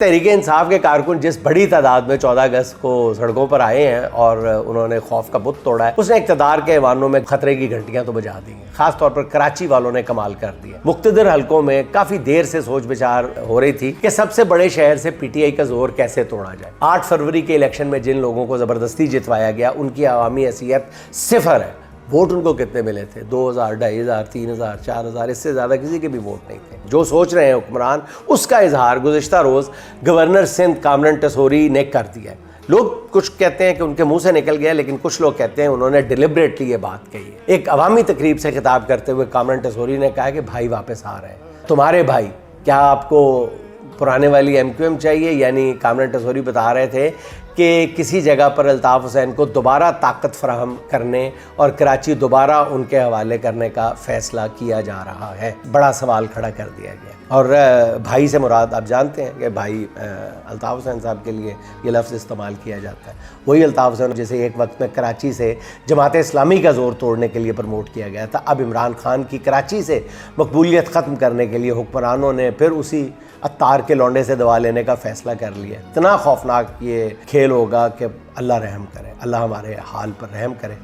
तहरीके इंसाफ के कारकुन जिस बड़ी तादाद में 14 अगस्त को सड़कों पर आए हैं और उन्होंने खौफ का बुत तोड़ा है, उसने इक़्तिदार के ऐवानों में खतरे की घंटियां तो बजा दी हैं। खासतौर पर कराची वालों ने कमाल कर दिया। मुख्तलिफ हलकों में काफी देर से सोच विचार हो रही थी कि सबसे बड़े शहर से पीटीआई का जोर कैसे तोड़ा जाए। 8 फरवरी के इलेक्शन में जिन लोगों को जबरदस्ती जितवाया गया, उनकी अवामी हैसियत सिफर है। वोट उनको कितने मिले थे? 2000, 2500, 3000, 4000, इससे ज़्यादा किसी के भी वोट नहीं थे। जो सोच रहे हैं हुक्मरान, उसका इजहार गुज़िश्ता रोज़ गवर्नर सिंध कामरान टसोरी ने कर दिया है। लोग कुछ कहते हैं कि उनके मुंह से निकल गया, लेकिन कुछ लोग कहते हैं उन्होंने डिलिबरेटली ये बात कही है। एक अवामी तकरीब से खिताब करते हुए कामरान टसोरी ने कहा कि भाई वापस आ रहे हैं। तुम्हारे भाई, क्या आपको पुराने वाली MQM चाहिए? यानी कामरान टसोरी बता रहे थे कि किसी जगह पर अल्ताफ़ हुसैन को दोबारा ताकत फराहम करने और कराची दोबारा उनके हवाले करने का फ़ैसला किया जा रहा है। बड़ा सवाल खड़ा कर दिया गया। और भाई से मुराद आप जानते हैं कि भाई अल्ताफ़ हुसैन साहब के लिए ये लफ्ज़ इस्तेमाल किया जाता है। वही अल्ताफ़ हुसैन जिसे एक वक्त में कराची से जमात इस्लामी का ज़ोर तोड़ने के लिए प्रमोट किया गया था, अब इमरान खान की कराची से मकबूलियत ख़त्म करने के लिए हुक्मरानों ने फिर उसी अत्तार के लौंडे से दवा लेने का फ़ैसला कर लिया। इतना खौफनाक ये खेल होगा कि अल्लाह रहम करे, अल्लाह हमारे हाल पर रहम करे।